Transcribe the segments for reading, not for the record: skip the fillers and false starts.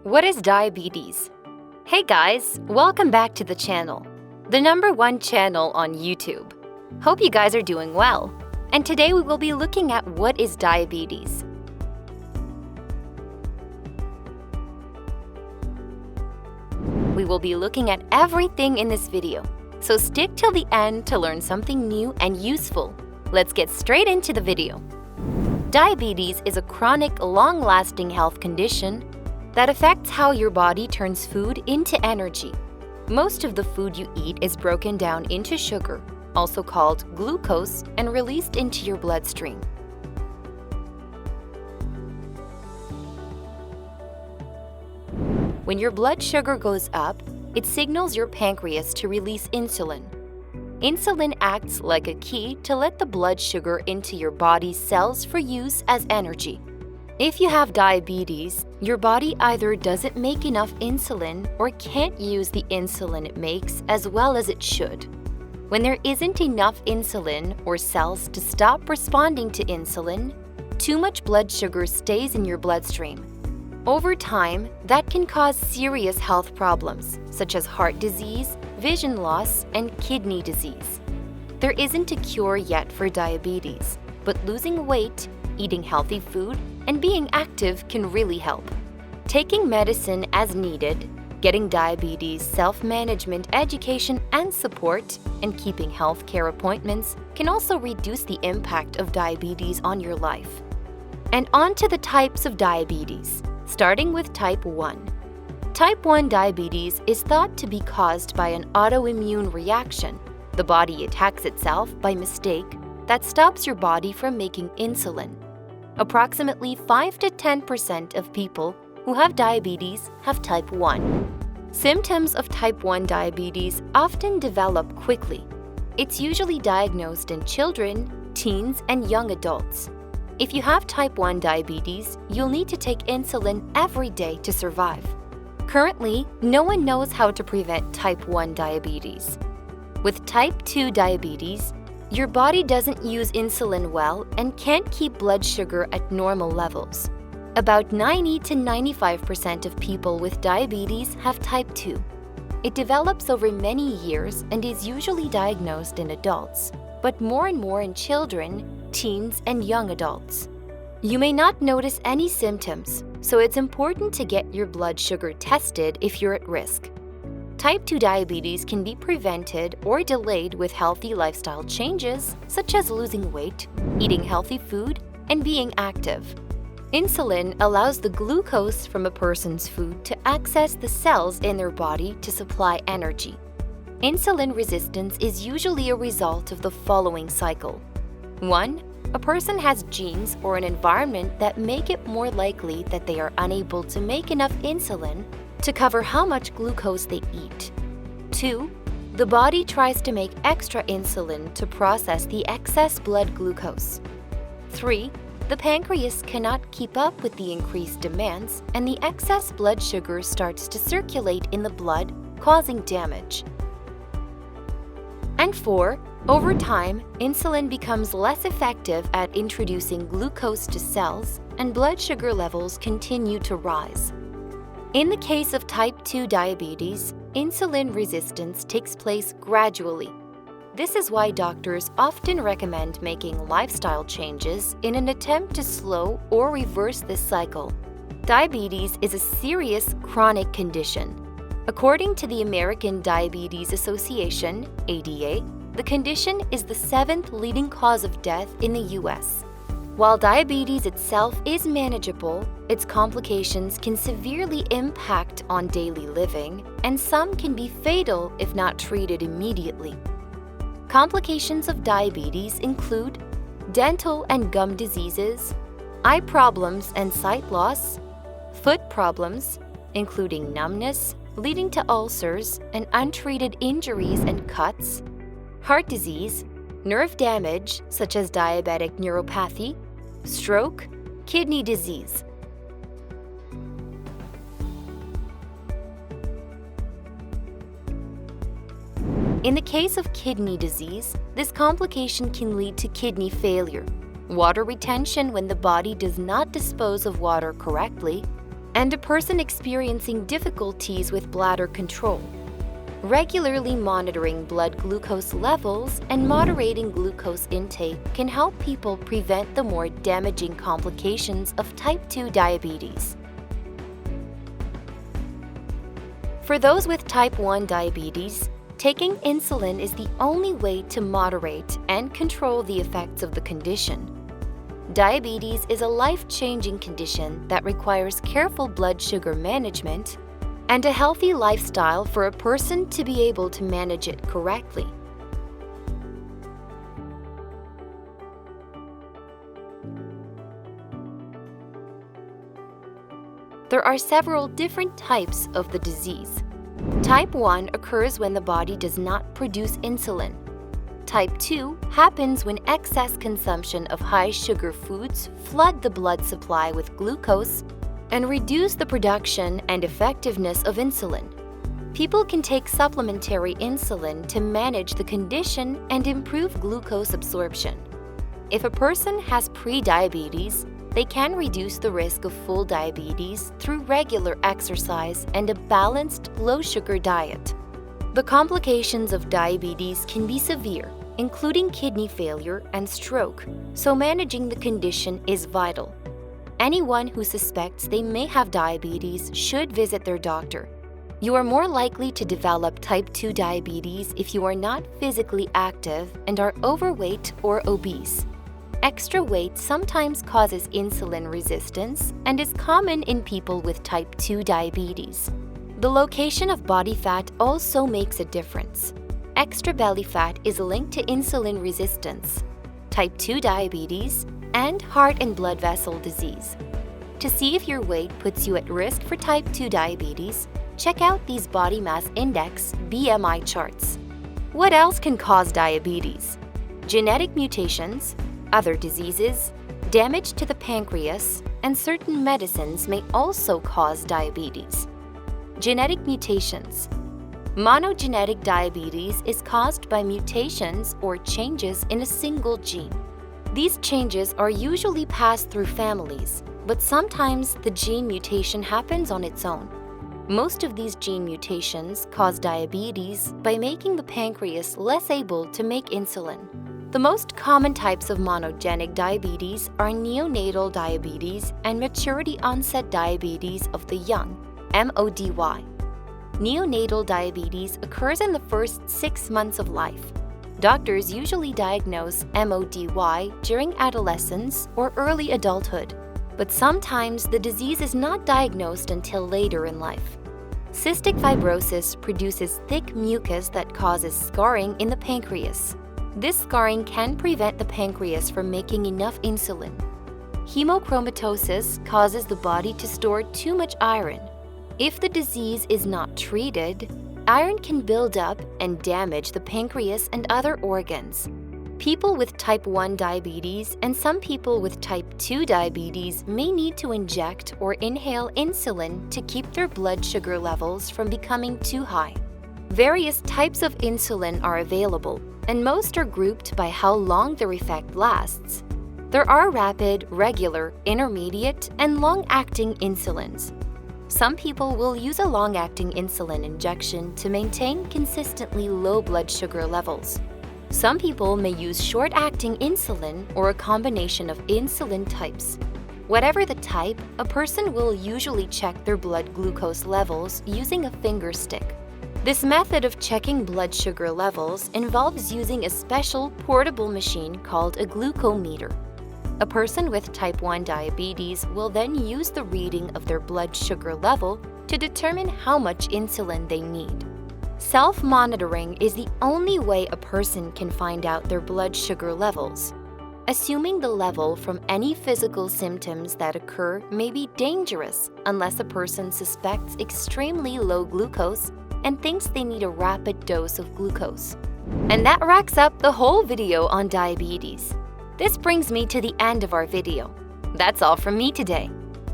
What is diabetes? Hey guys, welcome back to the channel, the #1 channel on YouTube. Hope you guys are doing well. And today we will be looking at what is diabetes. We will be looking at everything in this video, so stick till the end to learn something new and useful. Let's get straight into the video. Diabetes is a chronic, long-lasting health condition that affects how your body turns food into energy. Most of the food you eat is broken down into sugar, also called glucose, and released into your bloodstream. When your blood sugar goes up, it signals your pancreas to release insulin. Insulin acts like a key to let the blood sugar into your body's cells for use as energy. If you have diabetes, your body either doesn't make enough insulin or can't use the insulin it makes as well as it should. When there isn't enough insulin or cells to stop responding to insulin, too much blood sugar stays in your bloodstream. Over time, that can cause serious health problems, such as heart disease, vision loss, and kidney disease. There isn't a cure yet for diabetes, but losing weight, eating healthy food, and being active can really help. Taking medicine as needed, getting diabetes self-management education and support, and keeping healthcare appointments can also reduce the impact of diabetes on your life. And on to the types of diabetes, starting with type 1. Type 1 diabetes is thought to be caused by an autoimmune reaction. The body attacks itself by mistake that stops your body from making insulin. Approximately 5 to 10% of people who have diabetes have type 1. Symptoms of type 1 diabetes often develop quickly. It's usually diagnosed in children, teens, and young adults. If you have type 1 diabetes, you'll need to take insulin every day to survive. Currently, no one knows how to prevent type 1 diabetes. With type 2 diabetes, your body doesn't use insulin well and can't keep blood sugar at normal levels. About 90 to 95% of people with diabetes have type 2. It develops over many years and is usually diagnosed in adults, but more and more in children, teens, and young adults. You may not notice any symptoms, so it's important to get your blood sugar tested if you're at risk. Type 2 diabetes can be prevented or delayed with healthy lifestyle changes, such as losing weight, eating healthy food, and being active. Insulin allows the glucose from a person's food to access the cells in their body to supply energy. Insulin resistance is usually a result of the following cycle. 1. A person has genes or an environment that make it more likely that they are unable to make enough insulin to cover how much glucose they eat. 2. The body tries to make extra insulin to process the excess blood glucose. 3. The pancreas cannot keep up with the increased demands, and the excess blood sugar starts to circulate in the blood, causing damage. And 4. Over time, insulin becomes less effective at introducing glucose to cells, and blood sugar levels continue to rise. In the case of type 2 diabetes, insulin resistance takes place gradually. This is why doctors often recommend making lifestyle changes in an attempt to slow or reverse this cycle. Diabetes is a serious chronic condition. According to the American Diabetes Association, ADA, the condition is the 7th leading cause of death in the US. While diabetes itself is manageable, its complications can severely impact on daily living, and some can be fatal if not treated immediately. Complications of diabetes include dental and gum diseases, eye problems and sight loss, foot problems, including numbness, leading to ulcers and untreated injuries and cuts, heart disease, nerve damage such as diabetic neuropathy, stroke, kidney disease. In the case of kidney disease, this complication can lead to kidney failure, water retention when the body does not dispose of water correctly, and a person experiencing difficulties with bladder control. Regularly monitoring blood glucose levels and moderating glucose intake can help people prevent the more damaging complications of type 2 diabetes. For those with type 1 diabetes, taking insulin is the only way to moderate and control the effects of the condition. Diabetes is a life-changing condition that requires careful blood sugar management and a healthy lifestyle for a person to be able to manage it correctly. There are several different types of the disease. Type 1 occurs when the body does not produce insulin. Type 2 happens when excess consumption of high-sugar foods flood the blood supply with glucose and reduce the production and effectiveness of insulin. People can take supplementary insulin to manage the condition and improve glucose absorption. If a person has pre-diabetes, they can reduce the risk of full diabetes through regular exercise and a balanced, low-sugar diet. The complications of diabetes can be severe, including kidney failure and stroke, so managing the condition is vital. Anyone who suspects they may have diabetes should visit their doctor. You are more likely to develop type 2 diabetes if you are not physically active and are overweight or obese. Extra weight sometimes causes insulin resistance and is common in people with type 2 diabetes. The location of body fat also makes a difference. Extra belly fat is linked to insulin resistance, type 2 diabetes, and heart and blood vessel disease. To see if your weight puts you at risk for type 2 diabetes, check out these body mass index (BMI) charts. What else can cause diabetes? Genetic mutations, other diseases, damage to the pancreas, and certain medicines may also cause diabetes. Genetic mutations. Monogenetic diabetes is caused by mutations or changes in a single gene. These changes are usually passed through families, but sometimes the gene mutation happens on its own. Most of these gene mutations cause diabetes by making the pancreas less able to make insulin. The most common types of monogenic diabetes are neonatal diabetes and maturity-onset diabetes of the young, MODY. Neonatal diabetes occurs in the first 6 months of life. Doctors usually diagnose MODY during adolescence or early adulthood, but sometimes the disease is not diagnosed until later in life. Cystic fibrosis produces thick mucus that causes scarring in the pancreas. This scarring can prevent the pancreas from making enough insulin. Hemochromatosis causes the body to store too much iron. If the disease is not treated, iron can build up and damage the pancreas and other organs. People with type 1 diabetes and some people with type 2 diabetes may need to inject or inhale insulin to keep their blood sugar levels from becoming too high. Various types of insulin are available, and most are grouped by how long their effect lasts. There are rapid, regular, intermediate, and long-acting insulins. Some people will use a long-acting insulin injection to maintain consistently low blood sugar levels. Some people may use short-acting insulin or a combination of insulin types. Whatever the type, a person will usually check their blood glucose levels using a finger stick. This method of checking blood sugar levels involves using a special portable machine called a glucometer. A person with type 1 diabetes will then use the reading of their blood sugar level to determine how much insulin they need. Self-monitoring is the only way a person can find out their blood sugar levels. Assuming the level from any physical symptoms that occur may be dangerous unless a person suspects extremely low glucose and thinks they need a rapid dose of glucose. And that wraps up the whole video on diabetes. This brings me to the end of our video. That's all from me today.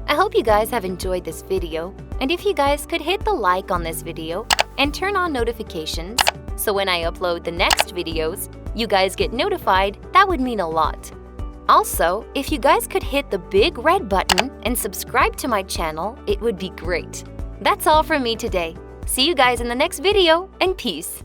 I hope you guys have enjoyed this video, and if you guys could hit the like on this video and turn on notifications so when I upload the next videos, you guys get notified, that would mean a lot. Also, if you guys could hit the big red button and subscribe to my channel, it would be great. That's all from me today. See you guys in the next video, and peace!